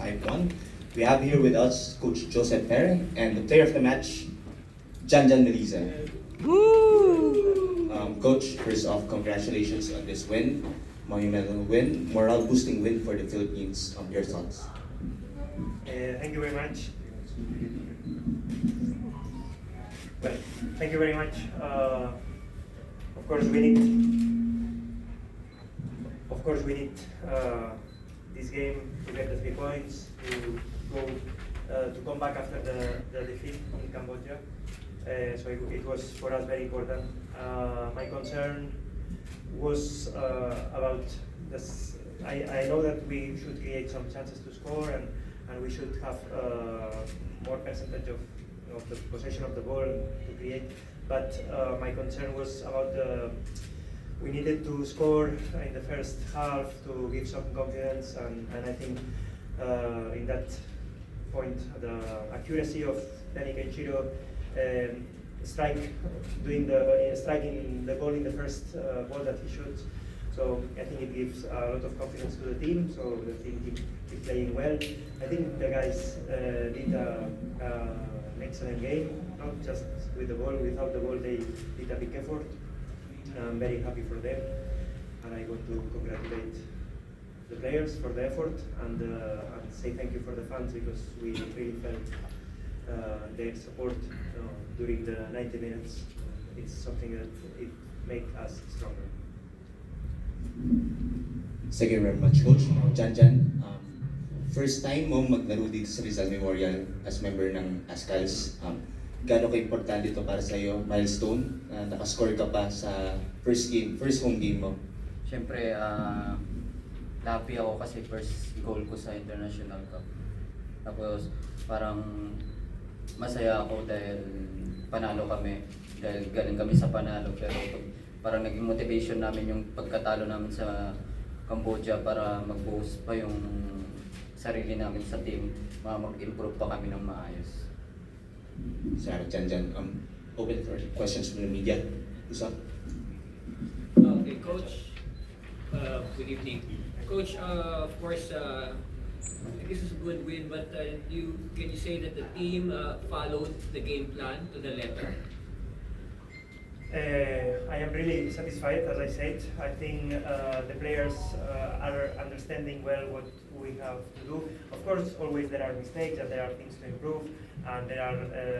5-1. We have here with us Coach Josep Perre and the player of the match, Jhan-Jhan Melliza. Coach, first off, congratulations on this win, monumental win, morale-boosting win for the Philippines. Your thoughts? Thank you very much. Well, thank you very much. Of course, we need this game to get the 3 points to go to come back after the defeat in Cambodia. So it was for us very important. My concern was about this. I know that we should create some chances to score and we should have more percentage of the possession of the ball to create. But my concern was about we needed to score in the first half to give some confidence, and I think in that point the accuracy of Danny Kenshiro striking the goal in the first ball that he shot. So I think it gives a lot of confidence to the team, so the team keep playing well. I think the guys did an excellent game, not just with the ball, without the ball they did a big effort. I'm very happy for them, and I want to congratulate the players for the effort and say thank you for the fans, because we really felt their support during the 90 minutes. It's something that it makes us stronger. Thank you very much, Coach. Jhan-Jhan, first time mo maglaro dito sa Rizal Memorial as member ng Azkals. Gaano ka-importante ito para sa iyo? Milestone, nakascore ka pa sa first home game mo. Siyempre, happy ako kasi first goal ko sa International Cup. Tapos parang masaya ako dahil panalo kami, dahil galing kami sa panalo, pero parang naging motivation namin yung pagkatalo namin sa Cambodia para mag-boost pa yung sarili namin sa team, mag-improve pa kami ng maayos. Sir Jhan-Jhan, open for questions from the media. What's up? Okay, Coach. Good evening, Coach. Of course, this is a good win, but can you say that the team followed the game plan to the letter? I am really satisfied, as I said. I think the players are understanding well what we have to do. Of course, always there are mistakes and there are things to improve, and there are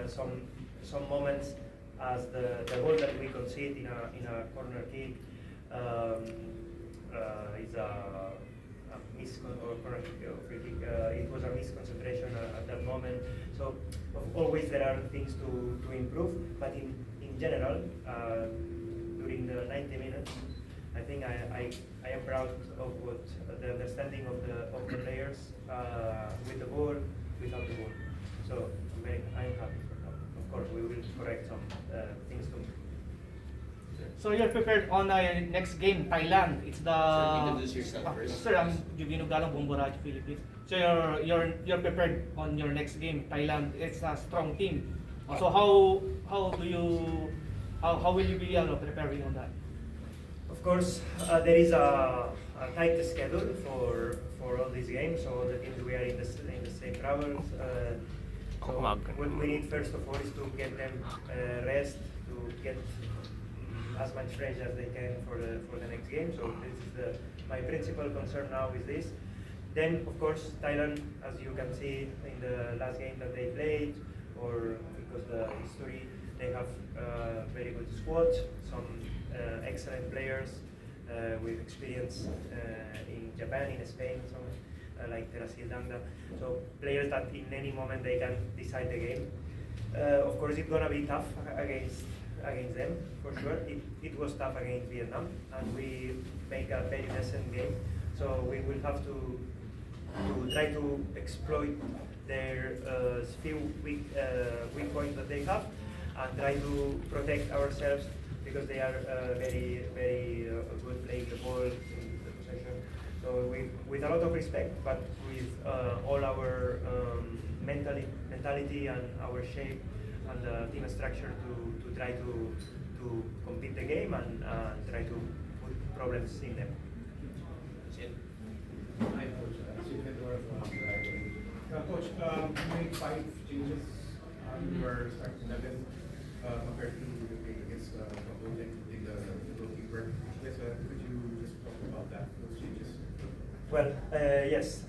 some moments as the goal that we concede in a corner kick is a corner kick or free kick. It was a misconcentration at that moment. So always there are things to improve, but in general, during the 90 minutes, I think I am proud of what the understanding of the players with the ball, without the ball. So I'm happy for that. Of course, we will correct some things to. So you're prepared on next game, Thailand. It's the. Sir, introduce yourself first. Sir, I'm Juvino Galang, Bomborajo, Philippines. So you're prepared on your next game, Thailand. It's a strong team. So how will you be preparing on that? Of course, there is a tight schedule for all these games. So the teams we are in the same travels. So what we need first of all is to get them rest, to get as much fresh as they can for the next game. So this is my principal concern now is this. Then of course Thailand, as you can see in the last game that they played, or because the history, they have very good squad, some excellent players with experience in Japan, in Spain, some like Terasil Dangda. So players that in any moment they can decide the game. Of course, it's gonna be tough against them for sure. It was tough against Vietnam, and we make a very decent game. So we will have to try to exploit their few weak points that they have, and try to protect ourselves, because they are very good playing the ball in the possession. So with a lot of respect, but with all our mentality and our shape and the team structure to try to compete the game and try to put problems in them. Hi, Coach. You made 5 changes on your starting 11 compared to the game against Brunei, including the goalkeeper. Yes, could you just talk about that, those changes? Well, yes.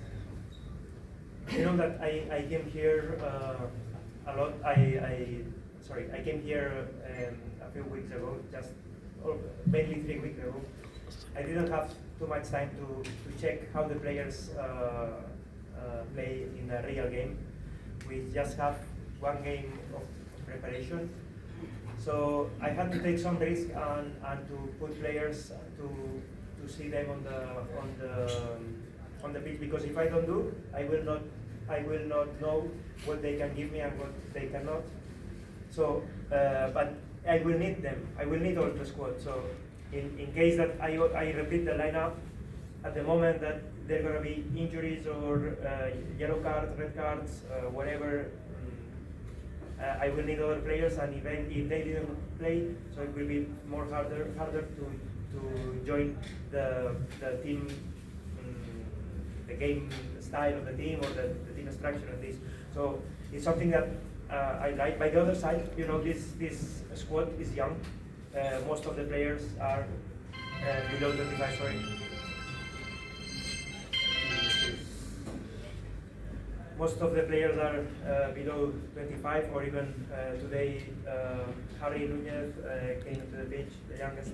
You know that I came here a lot. I came here a few weeks ago, or mainly 3 weeks ago. I didn't have too much time to check how the players play in a real game. We just have one game of preparation. So I had to take some risk and to put players to see them on the pitch, because if I don't do, I will not know what they can give me and what they cannot. So, but I will need them. I will need all the squad. So, in case that I repeat the lineup, at the moment that there are going to be injuries or yellow cards, red cards, whatever, I will need other players, and if they didn't play, so it will be harder to join the team, the game style of the team or the team structure of this. So it's something that I like. By the other side, you know, this squad is young. Most of the players are below 25. Sorry. Most of the players are below 25, or even today, Harry Nunez came to the pitch, the youngest.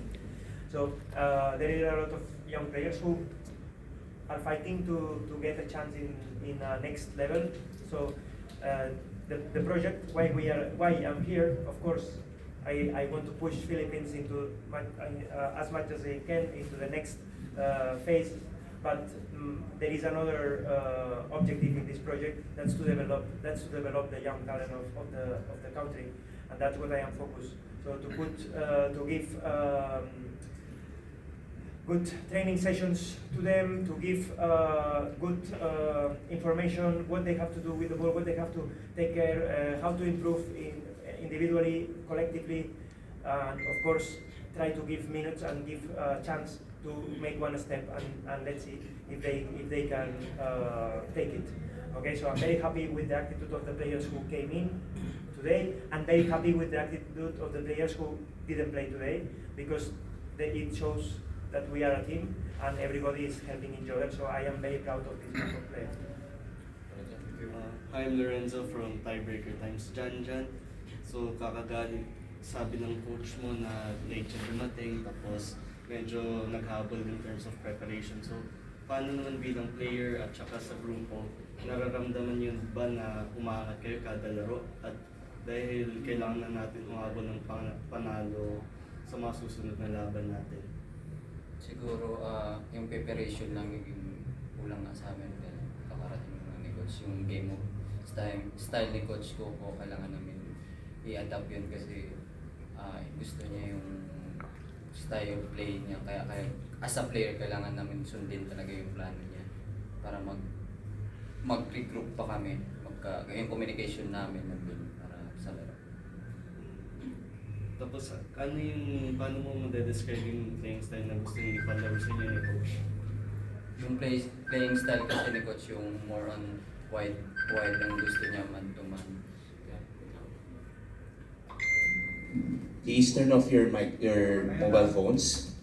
So there are a lot of young players who are fighting to get a chance in next level. So the project, why I'm here, of course, I want to push Philippines into as much as I can into the next phase. But there is another objective in this project, that's to develop the young talent of the country, and that's what I am focused. So to give good training sessions to them, to give good information, what they have to do with the ball, what they have to take care, how to improve individually, collectively, and of course try to give minutes and give chance to make one step, and let's see if they can take it. Okay, so I'm very happy with the attitude of the players who came in today, and very happy with the attitude of the players who didn't play today, because it shows that we are a team and everybody is helping each other. So I am very proud of this group of players. I'm Lorenzo from Tiebreaker Times Jhan-Jhan. So kakagaling, sabi ng coach mo na late siya dumating, tapos medyo naghabol in terms of preparation. So paano naman bilang player at saka sa grupo, nararamdaman yun ba na umaangat kayo kada laro? At dahil kailangan na natin umabot ng panalo sa mga susunod na laban natin. Siguro yung preparation lang yung kulang nga sa amin dahil kakarating ng ni coach yung game mo. Style ni coach ko kailangan namin i-adapt yun kasi gusto niya yung style of play niya, kaya as a player kailangan namin sundin talaga yung plano niya para mag-regroup pa kami, yung communication namin nandun para sa laro. Tapos paano mo describe yung playing style na gusto niyo ipalaro sa inyo ni coach? Yung playing style kasi ni coach yung more on wide yung gusto niya man to man. Please turn off your mobile phones.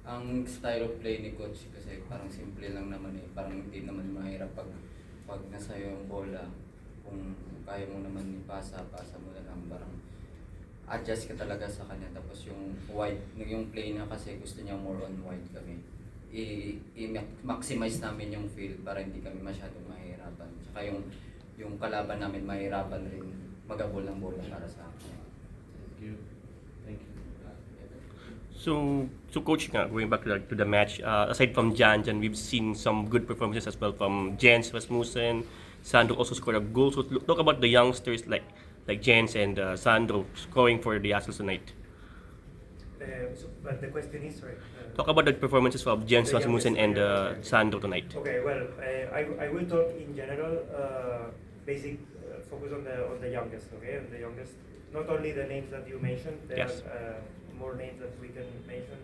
Ang style of play ni coach kasi parang simple lang naman parang hindi naman mahirap pag nasa yung bola, kung kaya mo naman ipasa mo na lang, parang adjust ka talaga sa kanya. Tapos yung wide, yung play na kasi gusto niya more on wide kami. I-maximize namin yung field para hindi kami masyadong mahirapan. Tsaka yung kalaban namin mahirapan rin magabol ng bola para sa akin. Thank you. So coach, going back to the match, aside from Jhan-Jhan, we've seen some good performances as well from Jens Rasmussen. Sandro also scored a goal. So talk about the youngsters like Jens and Sandro scoring for the Azkals tonight. But the question is, sorry. Talk about the performances of Jens The Rasmussen and youngest, Sandro tonight. Okay, well, I will talk in general, basic focus on the youngest, okay? On the youngest, not only the names that you mentioned, there Yes. are more names that we can mention.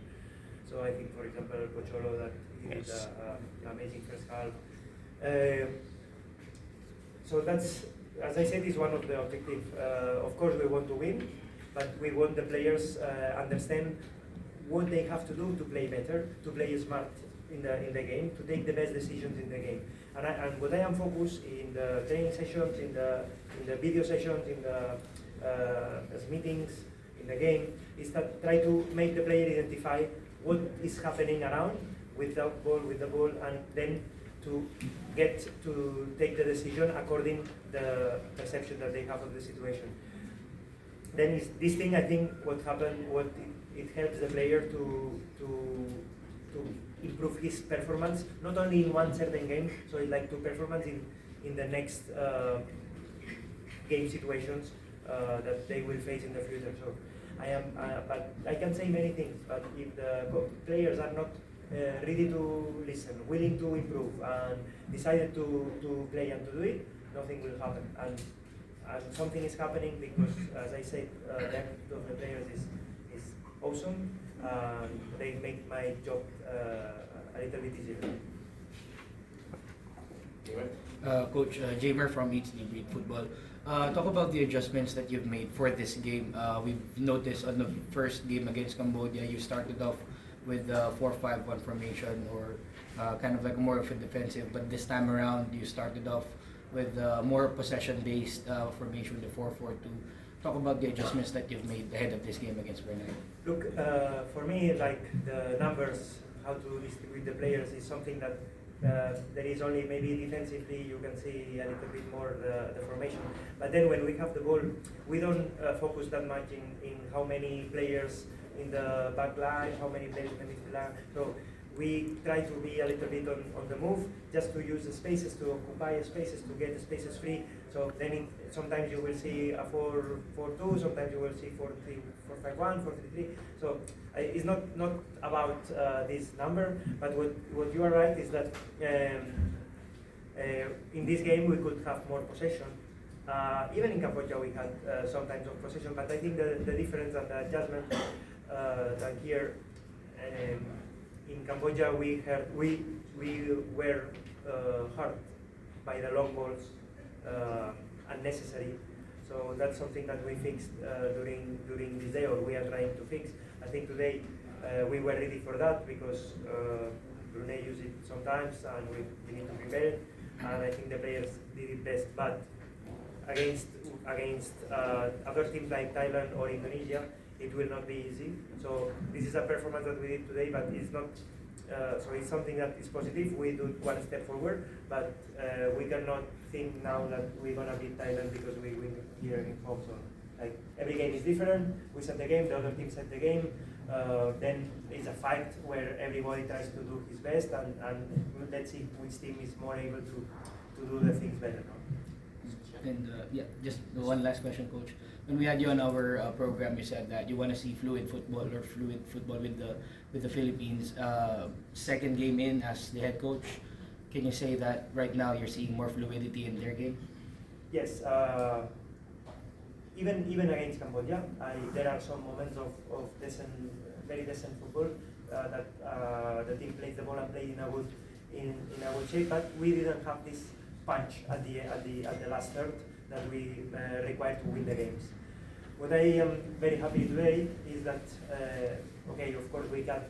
So I think, for example, Pocholo, that he did Yes. an amazing first half. So that's, as I said, is one of the objectives. Of course, we want to win, but we want the players understand what they have to do to play better, to play smart in the game, to take the best decisions in the game. And what I am focused in the training sessions, in the video sessions, in the meetings, in the game, is that try to make the player identify what is happening around with the ball, and then to get to take the decision according the perception that they have of the situation. Then is this thing, I think what happened, it helps the player to improve his performance, not only in one certain game, so it's like to performance in the next game situations that they will face in the future. So but I can say many things, but if the players are not ready to listen, willing to improve, and decided to play and to do it, nothing will happen. And something is happening because, as I said, the attitude of the players is awesome. They make my job a little bit easier. Coach Jamer from HD Breed Football. Talk about the adjustments that you've made for this game. We've noticed on the first game against Cambodia, you started off with 4-5-1 formation, or kind of like more of a defensive, but this time around you started off with more possession-based formation, the 4-4-2. Talk about the adjustments that you've made ahead of this game against Brunei. Look, for me, like the numbers, how to distribute the players is something that there is only maybe defensively you can see a little bit more the formation. But then when we have the ball, we don't focus that much in how many players in the back line, how many players in the midfield line. So we try to be a little bit on the move, just to use the spaces, to occupy spaces, to get the spaces free. So then sometimes you will see a 4-4-2, sometimes you will see 4-3-4-5-1, 4-3-3. So it's not about this number, but what you are right is that in this game we could have more possession. Even in Cambodia we had sometimes of possession, but I think the difference and the adjustment that here in Cambodia we were hurt by the long balls, unnecessary. So that's something that we fixed during this day, or we are trying to fix. I think today we were ready for that because Brunei used it sometimes, and we need to prepare it. And I think the players did it best. But against other teams like Thailand or Indonesia, it will not be easy. So this is a performance that we did today, but it's not. So it's something that is positive. We do one step forward, but we cannot think now that we're gonna beat Thailand because we win here in home. So like every game is different. We set the game, the other team set the game. Then it's a fight where everybody tries to do his best, and let's see which team is more able to do the things better. And yeah, just one last question, Coach. When we had you on our program, you said that you want to see fluid football with the Philippines. Second game in as the head coach, can you say that right now you're seeing more fluidity in their game? Yes. Even against Cambodia, there are some moments of very decent football that the team plays the ball and plays in a good shape. But we didn't have this punch at the last third that we required to win the games. What I am very happy today is that okay, of course we have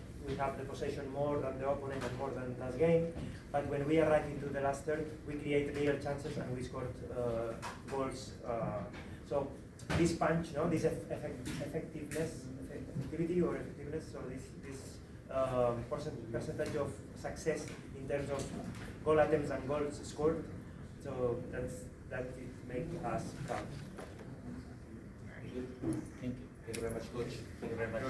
the possession more than the opponent and more than last game, but when we arrived into the last third, we created real chances and we scored goals. So this punch, this effectivity or effectiveness, so this percentage of success in terms of goal attempts and goals scored. So that it makes us proud. Thank you. Thank you very much, Coach. Thank you very much.